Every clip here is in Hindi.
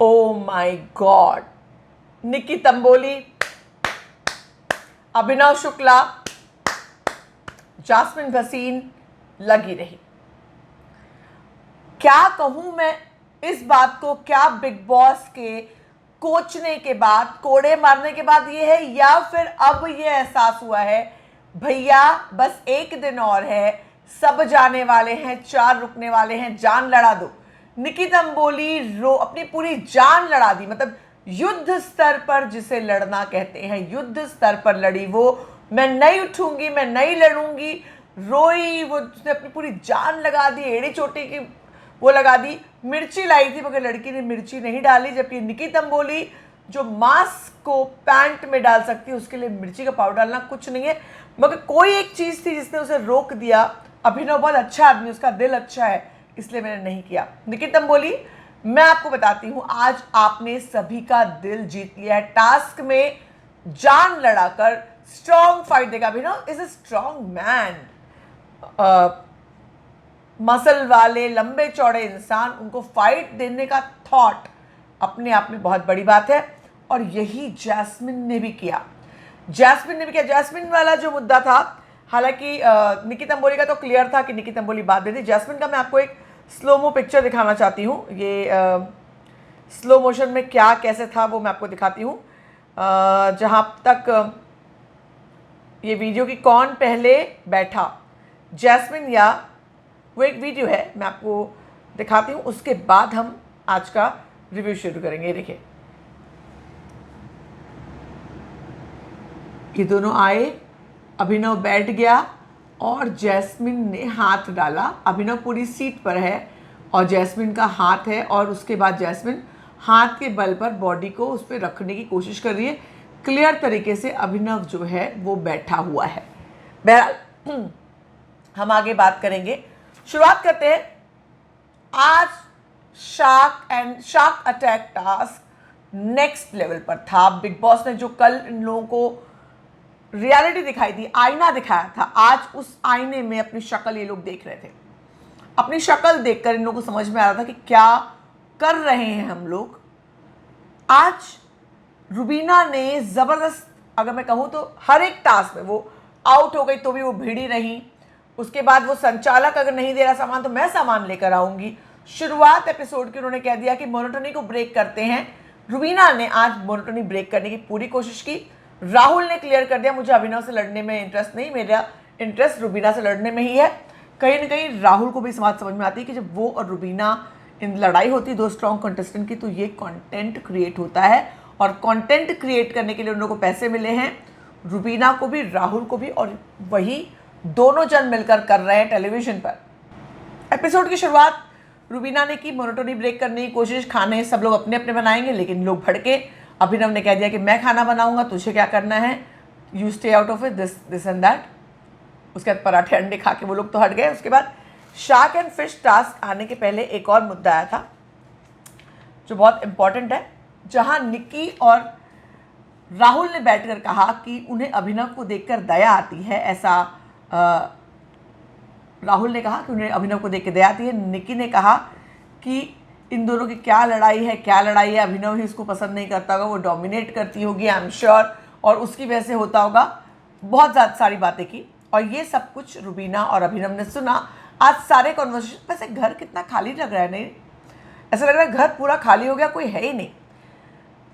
O my god, Nikki Tamboli, Abhinav Shukla, Jasmin Bhasin लगी रही। क्या कहूं मैं इस बात को, क्या बिग बॉस के कोचने के बाद, कोड़े मारने के बाद ये है, या फिर अब ये एहसास हुआ है भैया बस एक दिन और है, सब जाने वाले हैं, 4 रुकने वाले हैं, जान लड़ा दो। निकी तंबोली अपनी पूरी जान लड़ा दी, मतलब युद्ध स्तर पर जिसे लड़ना कहते हैं, युद्ध स्तर पर लड़ी वो। मैं नहीं उठूंगी, मैं नहीं लड़ूंगी, रोई वो, उसने अपनी पूरी जान लगा दी, एड़ी चोटी की वो लगा दी। मिर्ची लाई थी मगर लड़की ने मिर्ची नहीं डाली, जबकि निकी तंबोली जो मास्क को पैंट में डाल सकती है उसके लिए मिर्ची का पाउडर डालना कुछ नहीं है। मगर कोई एक चीज़ थी जिसने उसे रोक दिया। अभिनव बहुत अच्छा आदमी, उसका दिल अच्छा है, इसलिए मैंने नहीं किया। निकी तंबोली, मैं आपको बताती हूँ, आज आपने सभी का दिल जीत लिया है। टास्क में जान लड़ाकर स्ट्रॉन्ग फाइट देगा। Abhinav is a strong man, muscle वाले लंबे चौड़े इंसान, उनको फाइट देने का थॉट अपने आप में बहुत बड़ी बात है। और यही जैस्मिन ने भी किया। जैस्मिन वाला जो मुद्दा था, हालांकि निकी तंबोली का तो क्लियर था कि निकी तंबोली बात दे दी। जैस्मिन का मैं आपको एक स्लोमो पिक्चर दिखाना चाहती हूँ। ये स्लो मोशन में क्या कैसे था वो मैं आपको दिखाती हूँ। जहाँ तक ये वीडियो की कौन पहले बैठा, जैस्मिन या वो एक वीडियो है, मैं आपको दिखाती हूँ, उसके बाद हम आज का रिव्यू शुरू करेंगे। देखिए, ये दोनों आए, अभिनव बैठ गया और जैस्मिन ने हाथ डाला। अभिनव पूरी सीट पर है और जैस्मिन का हाथ है, और उसके बाद जैस्मिन हाथ के बल पर बॉडी को उस पर रखने की कोशिश कर रही है। क्लियर तरीके से अभिनव जो है वो बैठा हुआ है। बहरहाल हम आगे बात करेंगे। शुरुआत करते हैं। आज shark attack task next level पर था। बिग बॉस ने जो कल इन लोगों को रियलिटी दिखाई थी, आईना दिखाया था, आज उस आईने में अपनी शक्ल ये लोग देख रहे थे। अपनी शक्ल देखकर इन लोगों को समझ में आ रहा था कि क्या कर रहे हैं हम लोग। आज रुबीना ने जबरदस्त, अगर मैं कहूँ तो हर एक टास्क में वो आउट हो गई तो भी वो भिड़ी रही। उसके बाद वो संचालक अगर नहीं दे रहा सामान तो मैं सामान लेकर आऊंगी। शुरुआत एपिसोड की उन्होंने कह दिया कि मोनोटोनी को ब्रेक करते हैं। रुबीना ने आज मोनोटोनी ब्रेक करने की पूरी कोशिश की। राहुल ने क्लियर कर दिया, मुझे अभिनव से लड़ने में इंटरेस्ट नहीं, मेरा इंटरेस्ट रुबीना से लड़ने में ही है। कहीं ना कहीं राहुल को भी इस बात समझ में आती है कि जब वो और रुबीना इन लड़ाई होती है दो स्ट्रॉन्ग कंटेस्टेंट की, तो ये कंटेंट क्रिएट होता है, और कंटेंट क्रिएट करने के लिए उन लोगों को पैसे मिले हैं, रुबीना को भी, राहुल को भी, और वही दोनों जन मिलकर कर रहे हैं टेलीविजन पर। एपिसोड की शुरुआत रुबीना ने की, मोनोटोनी ब्रेक करने की कोशिश। खाने सब लोग अपने अपने बनाएंगे, लेकिन लोग भड़के। अभिनव ने कह दिया कि मैं खाना बनाऊंगा, तुझे क्या करना है, you stay out of it, this and that. उसके बाद पराठे अंडे खा के वो लोग तो हट गए। उसके बाद शार्क एंड फिश टास्क आने के पहले एक और मुद्दा आया था जो बहुत इंपॉर्टेंट है, जहां निकी और राहुल ने बैठकर कहा कि उन्हें अभिनव को देखकर दया आती है। ऐसा राहुल ने कहा कि उन्हें अभिनव को देख के दया आती है। निकी ने कहा कि इन दोनों की क्या लड़ाई है, अभिनव ही उसको पसंद नहीं करता होगा, वो डोमिनेट करती होगी, आई एम श्योर, और उसकी वजह से होता होगा। बहुत ज़्यादा सारी बातें की, और ये सब कुछ रुबीना और अभिनव ने सुना। आज सारे कॉन्वर्सेशन, वैसे घर कितना खाली लग रहा है, नहीं ऐसा लग रहा है घर पूरा खाली हो गया, कोई है ही नहीं।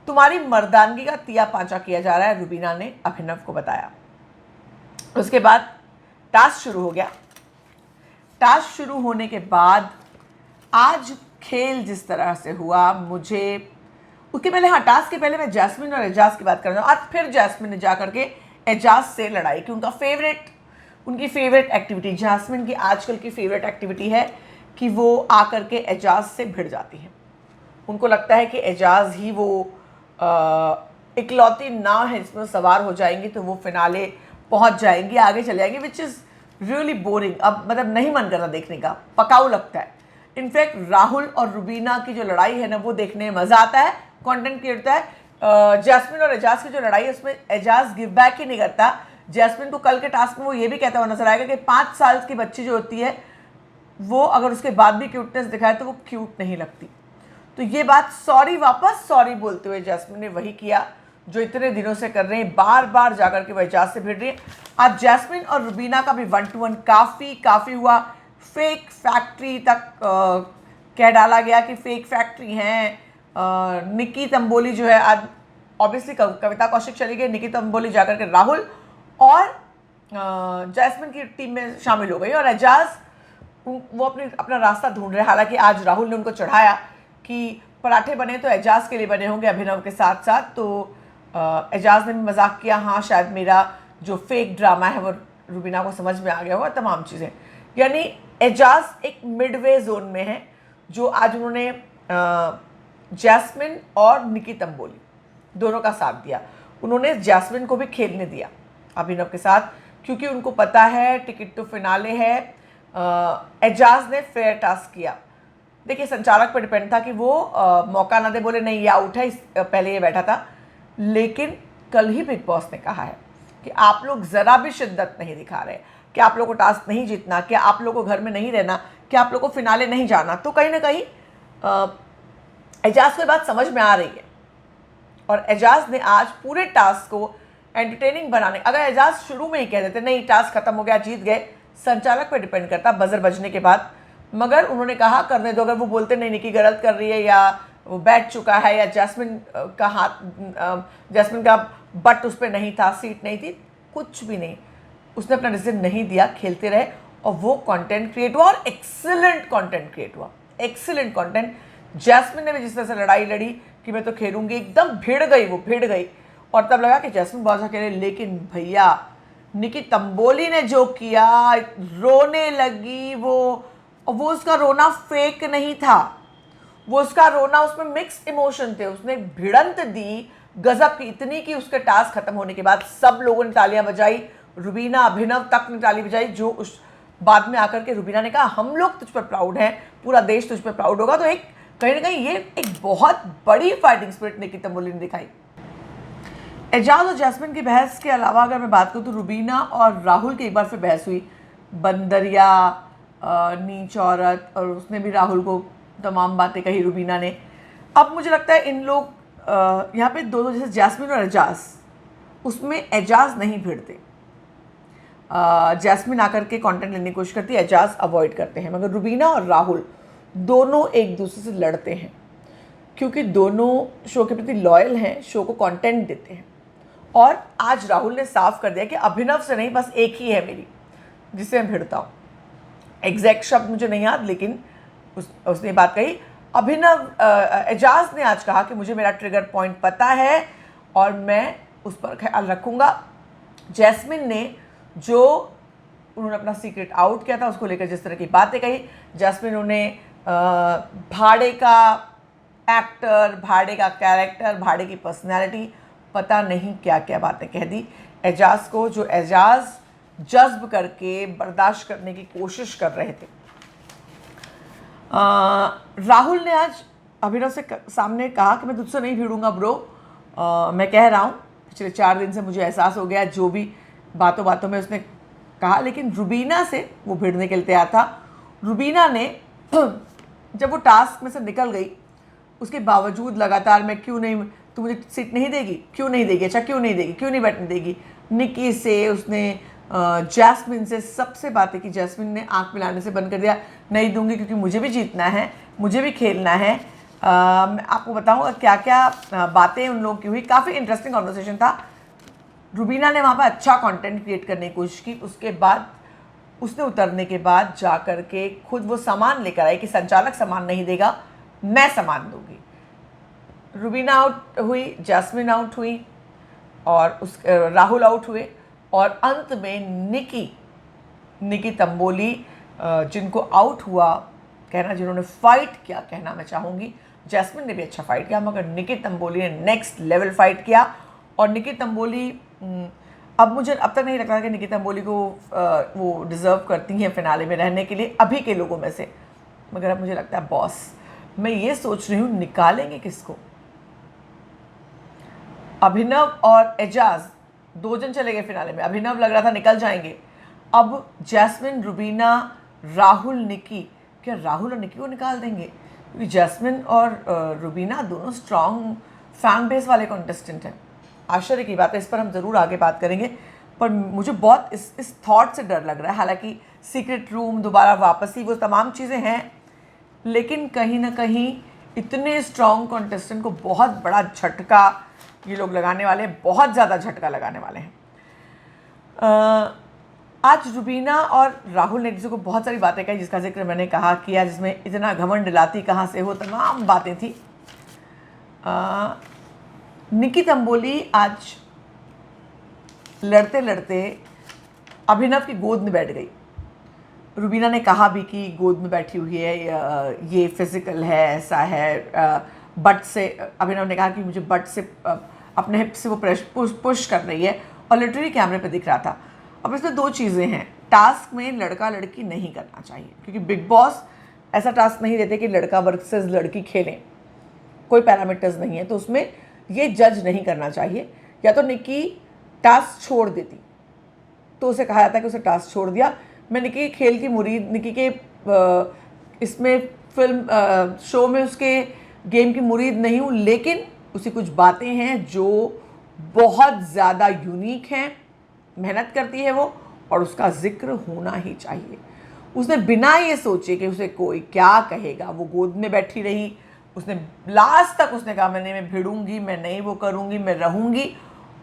तुम्हारी मर्दानगी का तिया पांचा किया जा रहा है, रुबीना ने अभिनव को बताया। उसके बाद टास्क शुरू हो गया। टास्क शुरू होने के बाद आज खेल जिस तरह से हुआ, मुझे उसके पहले, हाँ टास्क के पहले मैं जैस्मिन और एजाज की बात कर रहा हूँ। आज फिर जैस्मिन ने जा करके एजाज से लड़ाई की। उनकी फेवरेट एक्टिविटी, जैस्मिन की आजकल की फेवरेट एक्टिविटी है कि वो आकर के एजाज से भिड़ जाती है। उनको लगता है कि एजाज ही वो इकलौती नाव है जिसमें सवार हो जाएंगी तो वो फिनाले पहुंच जाएंगी, आगे चले जाएंगे, विच इज़ रियली बोरिंग। अब मतलब नहीं मन करता देखने का, पकाऊ लगता है। इनफैक्ट राहुल और रुबीना की जो लड़ाई है ना, वो देखने में मज़ा आता है, कंटेंट क्रिएट होता है। जैस्मिन और एजाज की जो लड़ाई है उसमें एजाज गिव बैक ही नहीं करता। जैस्मिन को कल के टास्क में वो ये भी कहता हुआ नजर आएगा कि 5 साल की बच्ची जो होती है वो अगर उसके बाद भी क्यूटनेस दिखाए तो वो क्यूट नहीं लगती। तो ये बात सॉरी, वापस सॉरी बोलते हुए जैस्मिन ने वही किया जो इतने दिनों से कर रहे हैं, बार बार जाकर के वह एजाज से भिड़ रही है। आज जैस्मिन और रुबीना का भी 1-to-1 काफ़ी हुआ। फेक फैक्ट्री तक कह डाला गया कि फेक फैक्ट्री हैं। निकी तंबोली जो है, आज ऑब्वियसली कविता कौशिक चली गई, निकी तंबोली जाकर के राहुल और जैस्मिन की टीम में शामिल हो गई और एजाज वो अपना रास्ता ढूंढ रहे। हालांकि आज राहुल ने उनको चढ़ाया कि पराठे बने तो एजाज के लिए बने होंगे अभिनव के साथ साथ। तो एजाज ने भी मजाक किया, हाँ शायद मेरा जो फेक ड्रामा है वो रुबीना को समझ में आ गया होगा, तमाम चीज़ें। यानी एजाज एक मिडवे जोन में है, जो आज उन्होंने जैस्मिन और निकी तंबोली दोनों का साथ दिया। उन्होंने जैस्मिन को भी खेलने दिया अभिनव के साथ, क्योंकि उनको पता है टिकट तो फिनाले है। एजाज ने फेयर टास्क किया। देखिए, संचालक पर डिपेंड था कि वो मौका ना दे, बोले नहीं ये आउट है, पहले ये बैठा था। लेकिन कल ही बिग बॉस ने कहा है कि आप लोग ज़रा भी शिद्दत नहीं दिखा रहे, कि आप लोग को टास्क नहीं जीतना, कि आप लोग को घर में नहीं रहना, कि आप लोग को फिनाले नहीं जाना। तो कहीं ना कहीं एजाज को बात समझ में आ रही है और एजाज ने आज पूरे टास्क को एंटरटेनिंग बनाने, अगर एजाज शुरू में ही कह देते नहीं टास्क खत्म हो गया, जीत गए, संचालक पर डिपेंड करता बजर बजने के बाद। मगर उन्होंने कहा करने दो। अगर वो बोलते नहीं निकी गलत कर रही है या वो बैठ चुका है या जैस्मिन का हाथ, जैस्मिन का बट उस पर नहीं था, सीट नहीं थी, कुछ भी नहीं, उसने अपना डिसीजन नहीं दिया, खेलते रहे और वो कंटेंट क्रिएट हुआ और एक्सीलेंट कंटेंट क्रिएट हुआ, एक्सीलेंट कंटेंट। जैस्मिन ने भी जिस तरह से लड़ाई लड़ी कि मैं तो खेलूंगी, एकदम भिड़ गई, वो भिड़ गई और तब लगा कि जैस्मिन बहुत अकेले। लेकिन भैया निकी तंबोली ने जो किया, रोने लगी वो उसका रोना फेक नहीं था, वो उसका रोना, उसमें मिक्स इमोशन थे। उसने भिड़ंत दी गजब की, इतनी कि उसके टास्क खत्म होने के बाद सब लोगों ने तालियां बजाई, रुबीना अभिनव तक ने ताली बजाई। जो उस बाद में आकर के रुबीना ने कहा हम लोग तुझ पर प्राउड हैं, पूरा देश तुझ पर प्राउड होगा। तो एक कहीं ना कहीं ये एक बहुत बड़ी फाइटिंग स्पिरिट निकी तंबोली ने दिखाई। एजाज और जैस्मिन की बहस के अलावा अगर मैं बात करूँ तो रुबीना और राहुल की एक बार फिर बहस हुई, बंदरिया, नीच औरत, और उसने भी राहुल को तमाम बातें कही रुबीना ने। अब मुझे लगता है इन लोग यहाँ पे दोनों, जैसे जैस्मिन और एजाज, उसमें एजाज नहीं भिड़ते, जैस्मिन आकर के कंटेंट लेने की कोशिश करती है, एजाज अवॉइड करते हैं। मगर रुबीना और राहुल दोनों एक दूसरे से लड़ते हैं, क्योंकि दोनों शो के प्रति लॉयल हैं, शो को कंटेंट देते हैं। और आज राहुल ने साफ कर दिया कि अभिनव से नहीं, बस एक ही है मेरी जिससे मैं भिड़ता हूँ। एग्जैक्ट शब्द मुझे नहीं याद, लेकिन उसने बात कही। अभिनव, एजाज ने आज कहा कि मुझे मेरा ट्रिगर पॉइंट पता है और मैं उस पर ख्याल रखूँगा। जैस्मिन ने जो उन्होंने अपना सीक्रेट आउट किया था उसको लेकर जिस तरह की बातें कही, जैस्मिन उन्हें भाड़े का एक्टर, भाड़े का कैरेक्टर, भाड़े की पर्सनैलिटी, पता नहीं क्या क्या बातें कह दी एजाज को, जो एजाज जज्ब करके बर्दाश्त करने की कोशिश कर रहे थे। राहुल ने आज अभिनव से सामने कहा कि मैं तुझसे नहीं भिड़ूंगा ब्रो, मैं कह रहा हूँ पिछले 4 दिन से मुझे एहसास हो गया, जो भी बातों बातों में उसने कहा। लेकिन रुबीना से वो भिड़ने के लिए तैयार था। रुबीना ने जब वो टास्क में से निकल गई, उसके बावजूद लगातार मैं क्यों नहीं, तू मुझे सीट नहीं देगी, क्यों नहीं देगी, अच्छा क्यों नहीं देगी, क्यों नहीं बैठने देगी। निकी से उसने, जैस्मिन से सबसे बातें की। जैस्मिन ने आंख मिलाने से बंद कर दिया, नहीं दूंगी क्योंकि मुझे भी जीतना है, मुझे भी खेलना है। मैं आपको बताऊंगा क्या क्या बातें उन लोगों की हुई। काफ़ी इंटरेस्टिंग कॉन्वर्सेशन था। रुबीना ने वहाँ पर अच्छा कंटेंट क्रिएट करने की कोशिश की। उसके बाद उसने उतरने के बाद जा कर के खुद वो सामान लेकर आई कि संचालक सामान नहीं देगा, मैं सामान दूंगी। रुबीना आउट हुई, जैस्मिन आउट हुई और राहुल आउट हुए और अंत में निकी तंबोली जिनको आउट हुआ, कहना जिन्होंने फाइट किया, कहना मैं चाहूँगी। जैस्मिन ने भी अच्छा फाइट किया, मगर निकी तंबोली ने नेक्स्ट लेवल फाइट किया। और निकी तंबोली, अब मुझे अब तक नहीं लगता कि निकी तंबोली को वो डिज़र्व करती हैं फिनाले में रहने के लिए अभी के लोगों में से। मगर अब मुझे लगता है बॉस, मैं ये सोच रही हूँ निकालेंगे किसको। अभिनव और एजाज 2 जन चले गए फिनाले में, अभिनव लग रहा था निकल जाएंगे। अब जैस्मिन, रुबीना, राहुल, निकी, क्या राहुल और निकी को निकाल देंगे? क्योंकि जैस्मिन और रुबीना दोनों स्ट्रॉन्ग फैन बेस वाले कॉन्टेस्टेंट हैं। आश्चर्य की बात है, इस पर हम ज़रूर आगे बात करेंगे, पर मुझे बहुत इस थॉट से डर लग रहा है। हालांकि सीक्रेट रूम, दोबारा वापसी, वो तमाम चीज़ें हैं, लेकिन कहीं ना कहीं इतने स्ट्रॉन्ग कॉन्टेस्टेंट को बहुत बड़ा झटका ये लोग लगाने वाले हैं, बहुत ज़्यादा झटका लगाने वाले हैं। आज रुबीना और राहुल ने एक दूसरे को बहुत सारी बातें कही, जिसका जिक्र मैंने कहा किया, जिसमें इतना घमंड लाती कहाँ से हो, तमाम बातें थी। निकी तंबोली आज लड़ते लड़ते अभिनव की गोद में बैठ गई। रुबीना ने कहा भी कि गोद में बैठी हुई है, ये फिजिकल है, ऐसा है, बट से, अभिनव ने कहा कि मुझे बट से, अपने हिप से वो पुश कर रही है, और लिटरली कैमरे पे दिख रहा था। अब इसमें दो चीज़ें हैं, टास्क में लड़का लड़की नहीं करना चाहिए, क्योंकि बिग बॉस ऐसा टास्क नहीं देते कि लड़का वर्सेस लड़की खेलें, कोई पैरामीटर्स नहीं है, तो उसमें ये जज नहीं करना चाहिए। या तो निकी टास्क छोड़ देती, तो उसे कहा जाता है कि उसे टास्क छोड़ दिया। मैं निकी के खेल की मुरीद, निकी के इसमें फिल्म शो में उसके गेम की मुरीद नहीं हूँ, लेकिन उसकी कुछ बातें हैं जो बहुत ज़्यादा यूनिक हैं, मेहनत करती है वो, और उसका जिक्र होना ही चाहिए। उसने बिना ये सोचे कि उसे कोई क्या कहेगा, वो गोद में बैठी रही, उसने लास्ट तक उसने कहा मैं भिड़ूंगी, मैं नहीं वो करूँगी, मैं रहूँगी,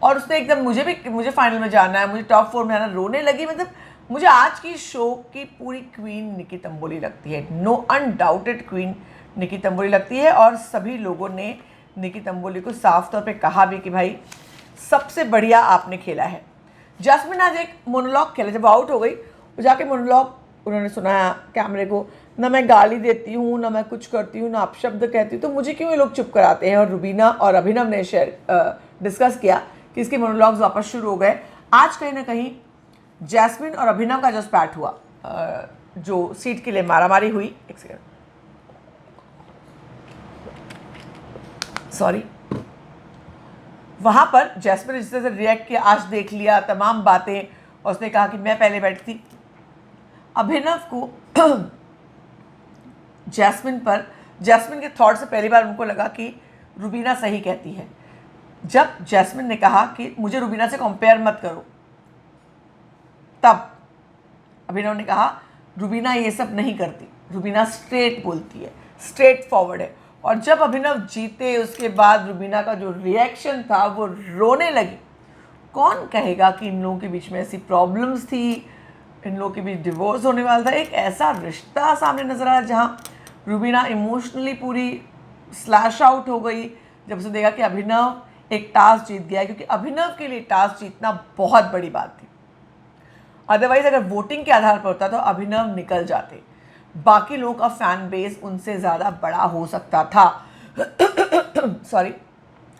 और उसने एकदम मुझे फाइनल में जाना है, मुझे टॉप 4 में आना, रोने लगी। मतलब मुझे आज की शो की पूरी क्वीन निकी तंबोली लगती है, नो अनडाउटेड क्वीन निकी तंबोली लगती है। और सभी लोगों ने निकी तंबोली को साफ तौर पे कहा भी कि भाई सबसे बढ़िया आपने खेला है। जैस्मिन आज एक मोनोलॉग खेला, जब आउट हो गई वो जाके मोनोलॉग उन्होंने सुनाया कैमरे को, ना मैं गाली देती हूँ, ना मैं कुछ करती हूँ, ना अपशब्द कहती हूँ, तो मुझे क्यों ये लोग चुप कराते हैं। और रुबीना और अभिनव ने डिस्कस किया कि इसके मोनोलॉग्स वापस शुरू हो गए। आज कहीं ना कहीं जैस्मिन और अभिनव का जो स्पैट हुआ, जो सीट के लिए मारामारी हुई, एक सेकंड, सॉरी, वहां पर जैस्मिन ने जिस तरह से रिएक्ट किया, आज देख लिया तमाम बातें, और उसने कहा कि मैं पहले बैठी थी। अभिनव को जैस्मिन के थॉट से पहली बार उनको लगा कि रुबीना सही कहती है। जब जैस्मिन ने कहा कि मुझे रुबीना से कंपेयर मत करो, तब अभिनव ने कहा रुबीना ये सब नहीं करती, रुबीना स्ट्रेट बोलती है, स्ट्रेट फॉरवर्ड है। और जब अभिनव जीते उसके बाद रुबीना का जो रिएक्शन था, वो रोने लगी। कौन कहेगा कि इन लोगों के बीच में ऐसी प्रॉब्लम्स थी, इन लोगों के बीच डिवोर्स होने वाला था, एक ऐसा रिश्ता सामने नजर आया जहाँ रुबीना इमोशनली पूरी स्लैश आउट हो गई जब उसने देखा कि अभिनव एक टास्क जीत गया, क्योंकि अभिनव के लिए टास्क जीतना बहुत बड़ी बात थी। अदरवाइज अगर वोटिंग के आधार पर होता तो अभिनव निकल जाते, बाकी लोगों का फैन बेस उनसे ज़्यादा बड़ा हो सकता था। सॉरी,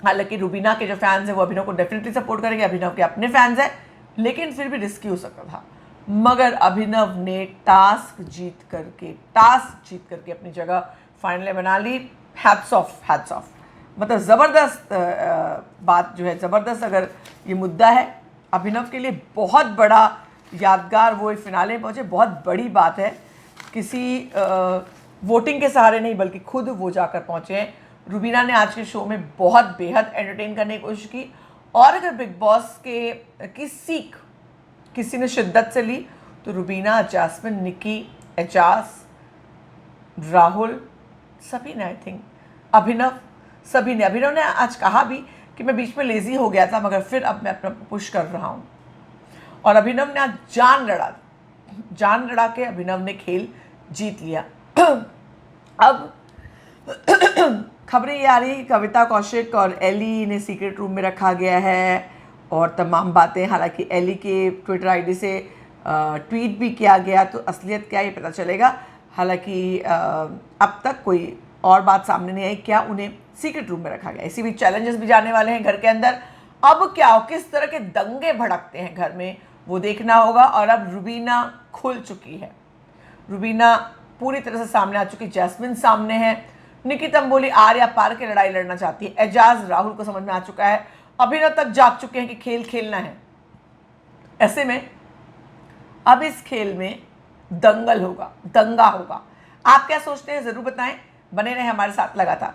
हालांकि रुबीना के जो फैंस हैं वो अभिनव को डेफिनेटली सपोर्ट करेंगे, अभिनव के अपने फैंस हैं, लेकिन फिर भी रिस्की हो सकता था। मगर अभिनव ने टास्क जीत करके अपनी जगह फाइनल बना ली। हैट्स ऑफ, मतलब ज़बरदस्त बात जो है, ज़बरदस्त अगर ये मुद्दा है अभिनव के लिए, बहुत बड़ा यादगार वो फिनाले में पहुँचे, बहुत बड़ी बात है। किसी वोटिंग के सहारे नहीं, बल्कि खुद वो जाकर पहुँचे हैं। रुबीना ने आज के शो में बहुत बेहद एंटरटेन करने की कोशिश की, और अगर बिग बॉस की सीख किसी ने शिद्दत से ली तो रुबीना, जैस्मिन, निकी, एजाज, राहुल, सभी ने, आई थिंक अभिनव, सभी ने। अभिनव ने आज कहा भी कि मैं बीच में लेजी हो गया था, मगर फिर अब मैं अपना पुश कर रहा हूँ। और अभिनव ने आज जान लड़ा के अभिनव ने खेल जीत लिया। अब खबरें ये आ रही, कविता कौशिक और एली ने सीक्रेट रूम में रखा गया है, और तमाम बातें। हालांकि एली के ट्विटर आईडी से ट्वीट भी किया गया, तो असलियत क्या ये पता चलेगा। हालांकि अब तक कोई और बात सामने नहीं आई क्या उन्हें सीक्रेट रूम में रखा गया। इसी बीच चैलेंजेस भी जाने वाले हैं घर के अंदर। अब क्या हो, किस तरह के दंगे भड़कते हैं घर में, वो देखना होगा। और अब रुबीना खुल चुकी है, रुबीना पूरी तरह से सामने आ चुकी, जैस्मिन सामने है, निकी तंबोली आर्या पार के लड़ाई लड़ना चाहती है, एजाज राहुल को समझ में आ चुका है, अभिनव तक जाग चुके हैं कि खेल खेलना है। ऐसे में अब इस खेल में दंगा होगा। आप क्या सोचते हैं ज़रूर बताएं। बने रहे हमारे साथ लगातार।